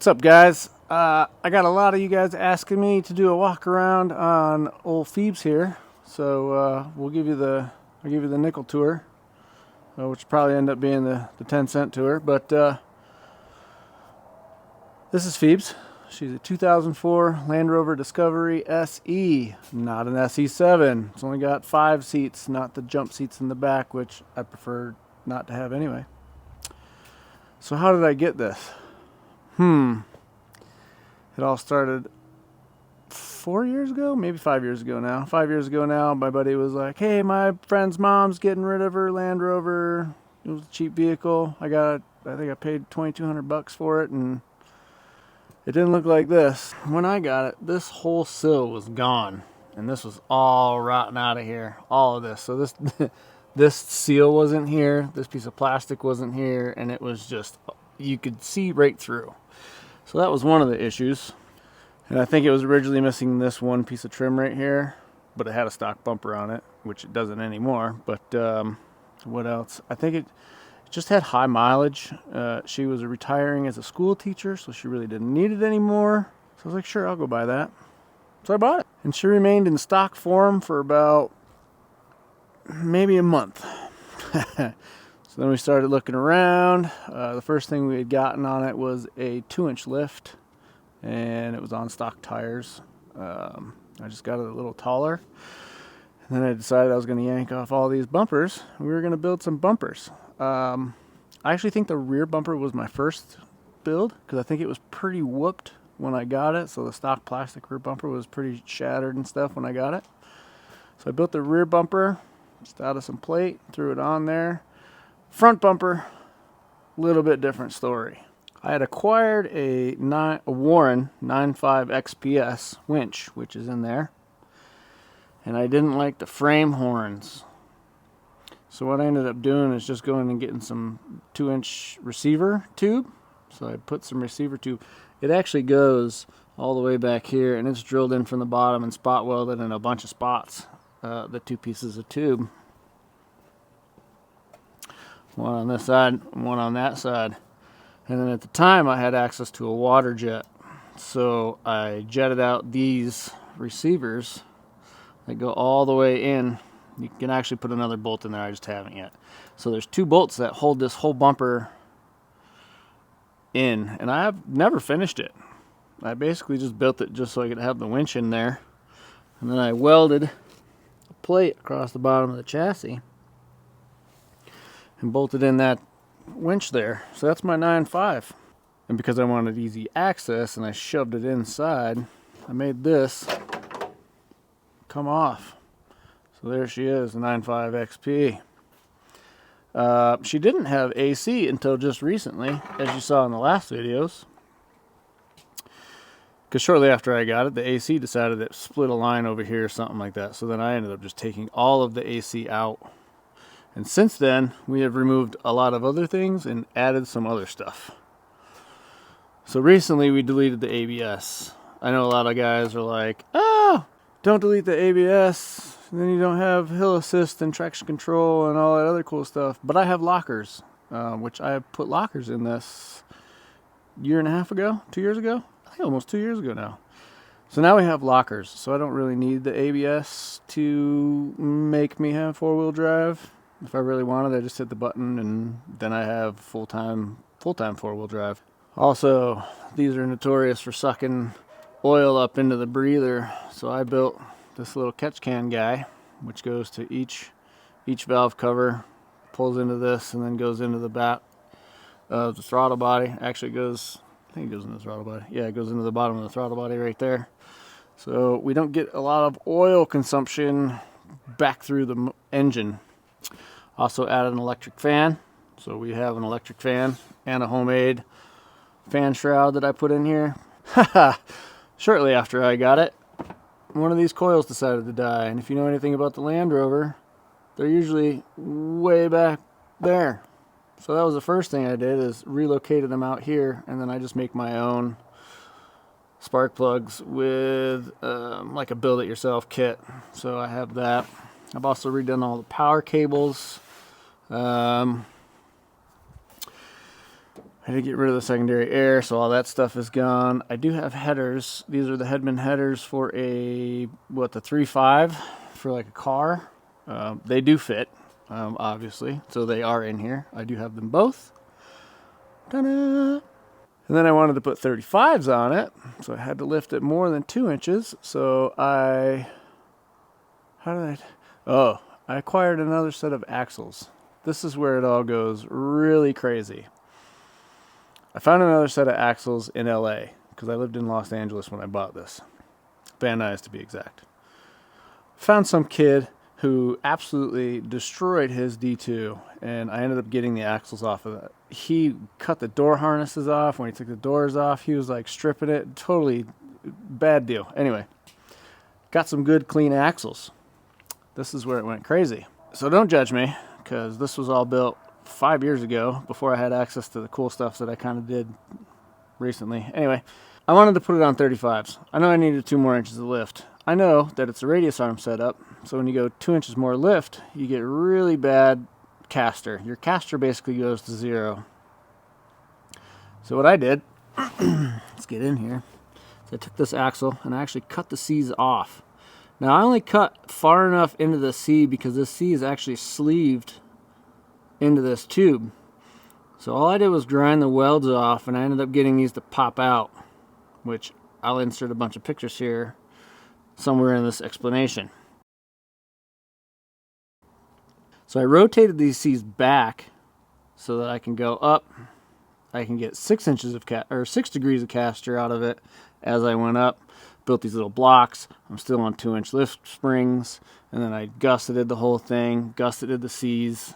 What's up, guys? I got a lot of you guys asking me to do a walk around on old Phoebes here, so I'll give you the nickel tour, which will probably end up being the 10-cent tour. But this is Phoebes. She's a 2004 Land Rover Discovery SE, not an SE7. It's only got 5 seats, not the jump seats in the back, which I prefer not to have anyway. So how did I get this? It all started 4 years ago, maybe 5 years ago now. 5 years ago now, my buddy was like, hey, my friend's mom's getting rid of her Land Rover. It was a cheap vehicle. I think I paid $2,200 for it, and it didn't look like this. When I got it, this whole sill was gone, and this was all rotten out of here, all of this. So this seal wasn't here, this piece of plastic wasn't here, and it was just, you could see right through. So that was one of the issues. And I think it was originally missing this one piece of trim right here, but it had a stock bumper on it, which it doesn't anymore. But what else? I think it just had high mileage. She was retiring as a school teacher, so she really didn't need it anymore. So I was like, sure, I'll go buy that. So I bought it. And she remained in stock form for about maybe a month. So then we started looking around. The first thing we had gotten on it was a 2-inch lift, and it was on stock tires. I just got it a little taller, and then I decided I was going to yank off all these bumpers. We were going to build some bumpers. I actually think the rear bumper was my first build, because I think it was pretty whooped when I got it. So the stock plastic rear bumper was pretty shattered and stuff when I got it. So I built the rear bumper just out of some plate, threw it on there. Front bumper, little bit different story. I had acquired a Warren 9.5 XPS winch, which is in there, and I didn't like the frame horns. So what I ended up doing is just going and getting some 2-inch receiver tube. So I put some receiver tube. It actually goes all the way back here, and it's drilled in from the bottom and spot welded in a bunch of spots, the 2 pieces of tube. One on this side, one on that side. And then at the time I had access to a water jet. So I jetted out these receivers that go all the way in. You can actually put another bolt in there, I just haven't yet. So there's 2 bolts that hold this whole bumper in, and I have never finished it. I basically just built it just so I could have the winch in there. And then I welded a plate across the bottom of the chassis and bolted in that winch there. So that's my 9.5. And because I wanted easy access and I shoved it inside, I made this come off. So there she is, the 9.5 XP. She didn't have AC until just recently, as you saw in the last videos. Because shortly after I got it, the AC decided to split a line over here or something like that. So then I ended up just taking all of the AC out. And since then, we have removed a lot of other things and added some other stuff. So recently we deleted the ABS. I know a lot of guys are like, oh, don't delete the ABS, then you don't have hill assist and traction control and all that other cool stuff. But I have lockers, which I put lockers in this year and a half ago, 2 years ago? I think almost 2 years ago now. So now we have lockers, so I don't really need the ABS to make me have 4-wheel drive. If I really wanted, I just hit the button and then I have full-time 4-wheel drive. Also, these are notorious for sucking oil up into the breather, so I built this little catch can guy, which goes to each valve cover, pulls into this, and then goes into the back of the throttle body. Actually, I think it goes into the throttle body. Yeah, it goes into the bottom of the throttle body right there. So we don't get a lot of oil consumption back through the engine. Also added an electric fan. So we have an electric fan and a homemade fan shroud that I put in here. Shortly after I got it, one of these coils decided to die. And if you know anything about the Land Rover, they're usually way back there. So that was the first thing I did, is relocated them out here, and then I just make my own spark plugs with like a build-it-yourself kit. So I have that. I've also redone all the power cables. I had to get rid of the secondary air, so all that stuff is gone. I do have headers. These are the Headman headers for the 3.5 for like a car. They do fit, obviously, so they are in here. I do have them both. Ta-da! And then I wanted to put 35s on it, so I had to lift it more than 2 inches. So I acquired another set of axles. This is where it all goes really crazy. I found another set of axles in LA, because I lived in Los Angeles when I bought this. Van Nuys to be exact. Found some kid who absolutely destroyed his D2, and I ended up getting the axles off of that. He cut the door harnesses off. When he took the doors off, he was like stripping it. Totally bad deal. Anyway, got some good clean axles. This is where it went crazy. So don't judge me, because this was all built 5 years ago, before I had access to the cool stuff that I kind of did recently. Anyway, I wanted to put it on 35s. I know I needed 2 more inches of lift. I know that it's a radius arm setup, so when you go 2 inches more lift, you get really bad caster. Your caster basically goes to 0. So what I did, let's get in here. So I took this axle and I actually cut the C's off. Now I only cut far enough into the C because this C is actually sleeved into this tube. So all I did was grind the welds off, and I ended up getting these to pop out, which I'll insert a bunch of pictures here somewhere in this explanation. So I rotated these C's back so that I can go up. I can get 6 inches of 6 degrees of caster out of it as I went up. Built these little blocks. I'm still on 2-inch lift springs, and then I gusseted the whole thing, gusseted the C's.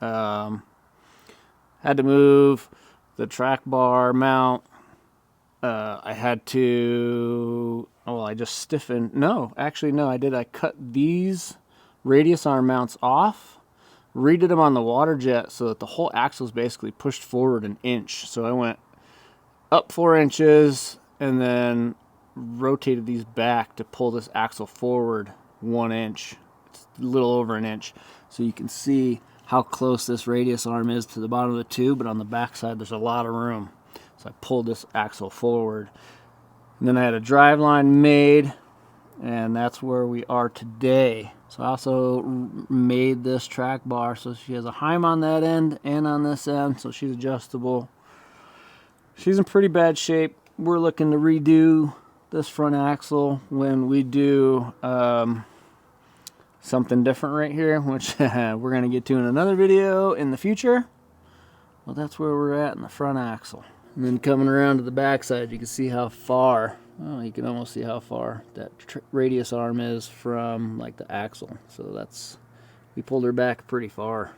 Had to move the track bar mount. I had to, I just stiffened. No, actually, no, I did. I cut these radius arm mounts off, redid them on the water jet so that the whole axle is basically pushed forward 1 inch. So I went up 4 inches and then rotated these back to pull this axle forward 1 inch. It's a little over 1 inch. So you can see how close this radius arm is to the bottom of the tube, but on the back side there's a lot of room. So I pulled this axle forward. And then I had a drive line made, and that's where we are today. So I also made this track bar, so she has a Heim on that end and on this end, so she's adjustable. She's in pretty bad shape. We're looking to redo this front axle when we do something different right here, which we're going to get to in another video in the future. Well, that's where we're at in the front axle. And then coming around to the back side, you can see how far, you can almost see how far that radius arm is from like the axle. So we pulled her back pretty far.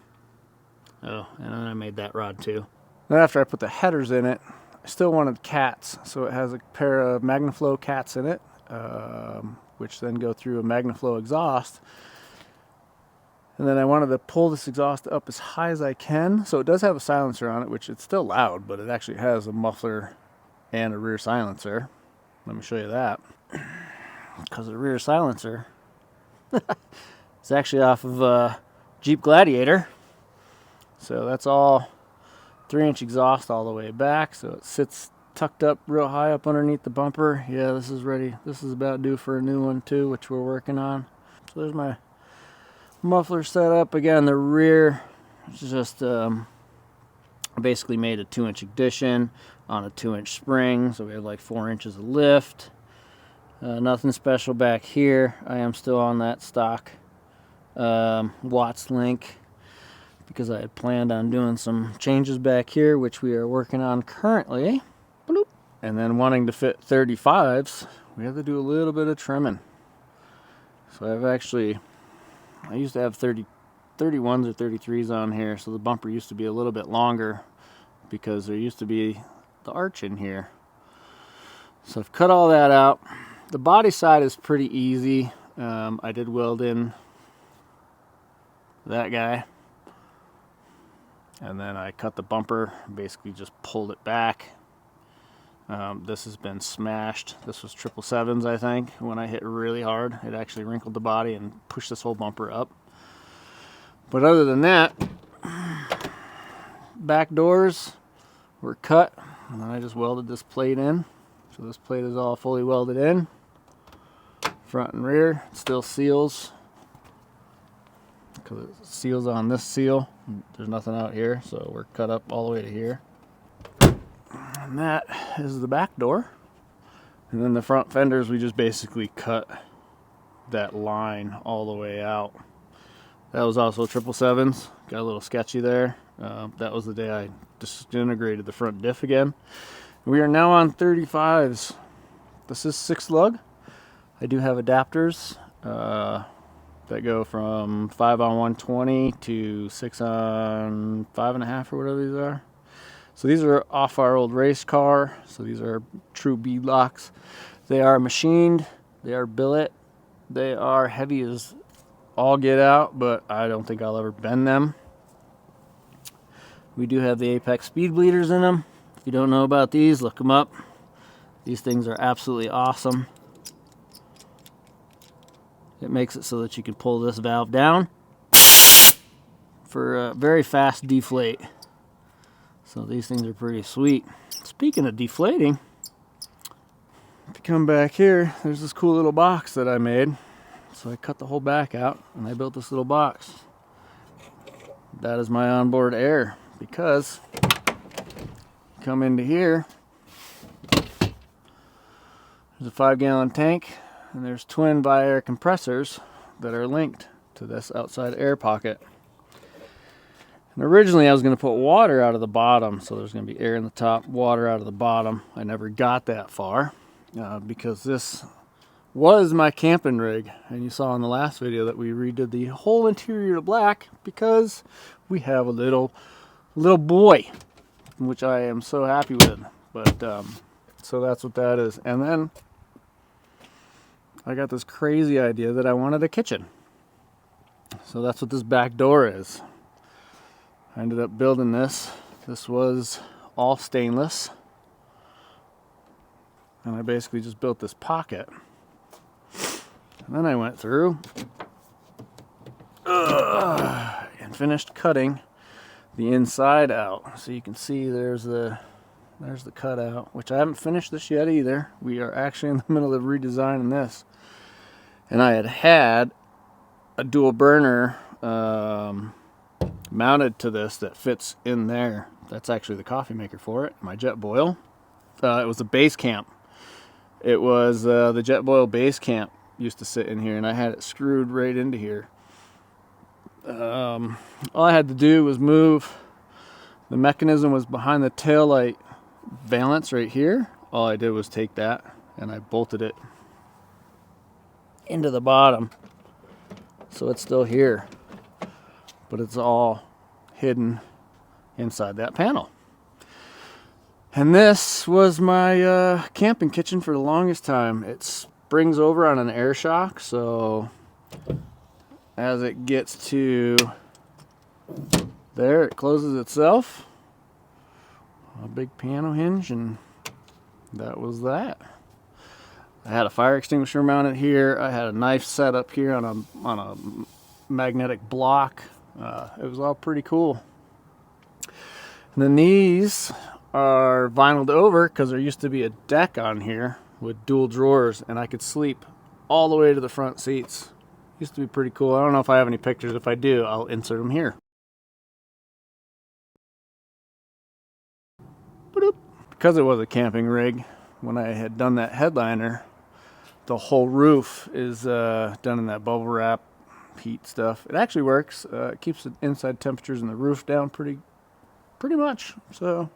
Oh, and then I made that rod too. Then after I put the headers in it, I still wanted cats. So it has a pair of MagnaFlow cats in it, which then go through a MagnaFlow exhaust. And then I wanted to pull this exhaust up as high as I can. So it does have a silencer on it, which it's still loud, but it actually has a muffler and a rear silencer. Let me show you that. Because the rear silencer is actually off of Jeep Gladiator. So that's all 3-inch exhaust all the way back. So it sits tucked up real high up underneath the bumper. Yeah, this is ready. This is about due for a new one too, which we're working on. So there's my muffler set up. Again, the rear is just basically made a 2-inch addition on a 2-inch spring, so we have like 4 inches of lift. Nothing special back here. I am still on that stock Watts link because I had planned on doing some changes back here, which we are working on currently. Bloop. And then wanting to fit 35s, we have to do a little bit of trimming. So I used to have 31s or 33s on here, so the bumper used to be a little bit longer because there used to be the arch in here. So I've cut all that out. The body side is pretty easy. I did weld in that guy, and then I cut the bumper, basically just pulled it back. This has been smashed. This was 777s, I think. When I hit really hard, it actually wrinkled the body and pushed this whole bumper up. But other than that, back doors were cut, and then I just welded this plate in. So this plate is all fully welded in, front and rear. It still seals because it seals on this seal. There's nothing out here, so we're cut up all the way to here. And that is the back door. And then the front fenders, we just basically cut that line all the way out. That was also 777s. Got a little sketchy there. That was the day I disintegrated the front diff again. We are now on 35s. This is 6 lug. I do have adapters that go from 5 on 120 to 6 on 5.5 or whatever these are. So these are off our old race car. So these are true bead locks. They are machined. They are billet. They are heavy as all get out, but I don't think I'll ever bend them. We do have the Apex speed bleeders in them. If you don't know about these, look them up. These things are absolutely awesome. It makes it so that you can pull this valve down for a very fast deflate. So these things are pretty sweet. Speaking of deflating, if you come back here, there's this cool little box that I made. So I cut the whole back out and I built this little box. That is my onboard air, because you come into here, there's a 5-gallon tank and there's twin bi-air compressors that are linked to this outside air pocket. And originally I was going to put water out of the bottom, so there's going to be air in the top, water out of the bottom. I never got that far because this was my camping rig, and you saw in the last video that we redid the whole interior to black because we have a little boy, which I am so happy with. But so that's what that is. And then I got this crazy idea that I wanted a kitchen, so that's what this back door is. I ended up building this. This was all stainless, and I basically just built this pocket. And then I went through and finished cutting the inside out. So you can see there's the cutout, which I haven't finished this yet either. We are actually in the middle of redesigning this. And I had a dual burner mounted to this that fits in there. That's actually the coffee maker for it. My jet boil. It was a base camp. It was the jet boil base camp used to sit in here, and I had it screwed right into here. All I had to do was move. The mechanism was behind the taillight valance right here. All I did was take that and I bolted it into the bottom, so it's still here, but it's all hidden inside that panel. And this was my camping kitchen for the longest time. It springs over on an air shock, so as it gets to there, it closes itself. A big piano hinge, and that was that. I had a fire extinguisher mounted here. I had a knife set up here on a magnetic block. It was all pretty cool. And then these are vinyled over because there used to be a deck on here with dual drawers, and I could sleep all the way to the front seats. Used to be pretty cool. I don't know if I have any pictures. If I do, I'll insert them here. Because it was a camping rig, when I had done that headliner, the whole roof is done in that bubble wrap heat stuff. It actually works. It keeps the inside temperatures in the roof down pretty much. So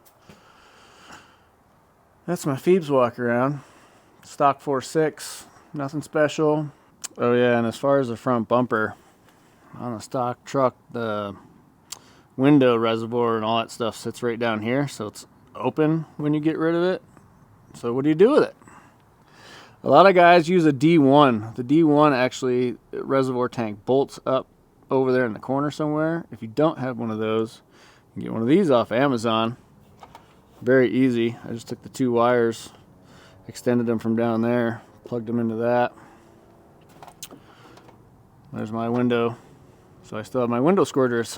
that's my Phoebes walk around. Stock 4.6, nothing special. Oh yeah, and as far as the front bumper, on a stock truck, the window reservoir and all that stuff sits right down here, so it's open when you get rid of it. So what do you do with it? A lot of guys use a D1. The D1 actually, reservoir tank bolts up over there in the corner somewhere. If you don't have one of those, you can get one of these off Amazon. Very easy. I just took the 2 wires, extended them from down there, plugged them into that. There's my window. So I still have my window squirters.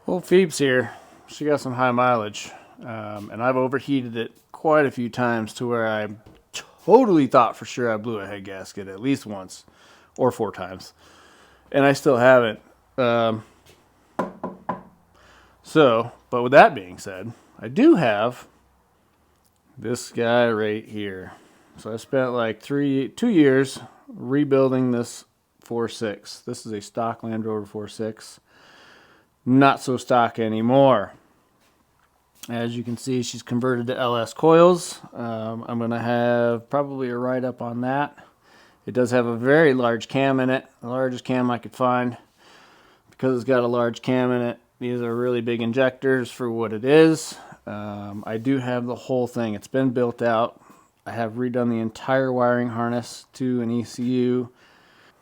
Old Phoebes here. she got some high mileage, and I've overheated it quite a few times to where I totally thought for sure I blew a head gasket at least once or 4 times, and I still haven't. But with that being said, I do have this guy right here. So I spent like 2 years rebuilding this 4.6. This is a stock Land Rover 4.6. Not so stock anymore. As you can see, she's converted to LS coils. I'm going to have probably a write-up on that. It does have a very large cam in it, the largest cam I could find. Because it's got a large cam in it, these are really big injectors for what it is. I do have the whole thing. It's been built out. I have redone the entire wiring harness to an ECU.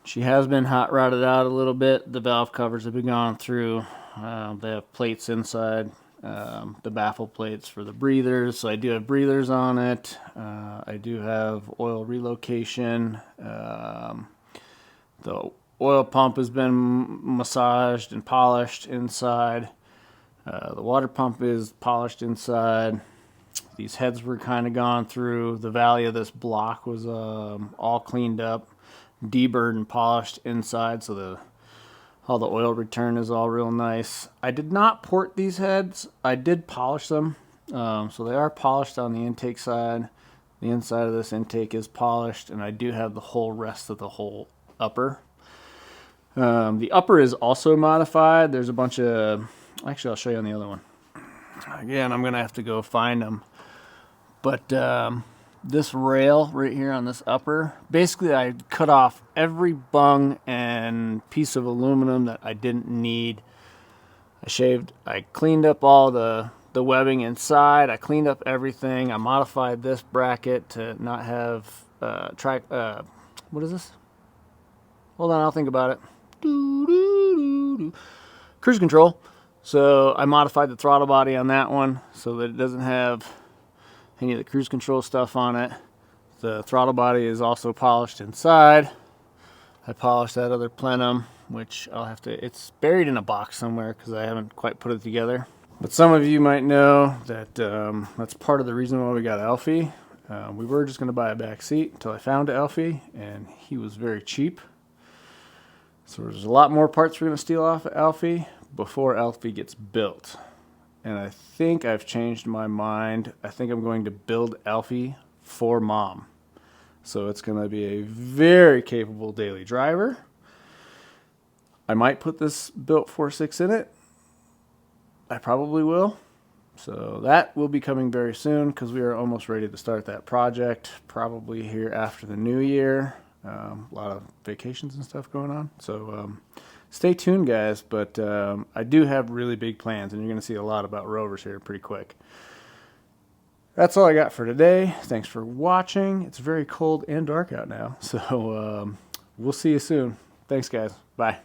She has been hot rodded out a little bit. The valve covers have been gone through. They have plates inside, the baffle plates for the breathers. So I do have breathers on it. I do have oil relocation. The oil pump has been massaged and polished inside. The water pump is polished inside. These heads were kind of gone through. The valley of this block was all cleaned up, deburred and polished inside, so all the oil return is all real nice. I did not port these heads. I did polish them, so they are polished on the intake side. The inside of this intake is polished, and I do have the whole rest of the whole upper. The upper is also modified. There's a bunch of... Actually, I'll show you on the other one. Again, I'm going to have to go find them. But this rail right here on this upper, basically I cut off every bung and piece of aluminum that I didn't need. I cleaned up all the webbing inside. I cleaned up everything. I modified this bracket to not have what is this? Hold on, I'll think about it. Cruise control. So I modified the throttle body on that one so that it doesn't have any of the cruise control stuff on it. The throttle body is also polished inside. I polished that other plenum, which it's buried in a box somewhere because I haven't quite put it together. But some of you might know that that's part of the reason why we got Alfie. We were just going to buy a back seat until I found Alfie, and he was very cheap. So there's a lot more parts we're going to steal off of Alfie before Alfie gets built. And I think I've changed my mind. I think I'm going to build Alfie for Mom. So it's going to be a very capable daily driver. I might put this built 4.6 in it. I probably will. So that will be coming very soon because we are almost ready to start that project. Probably here after the new year. A lot of vacations and stuff going on. So stay tuned, guys. But I do have really big plans, and you're going to see a lot about Rovers here pretty quick. That's all I got for today. Thanks for watching. It's very cold and dark out now. So we'll see you soon. Thanks, guys. Bye.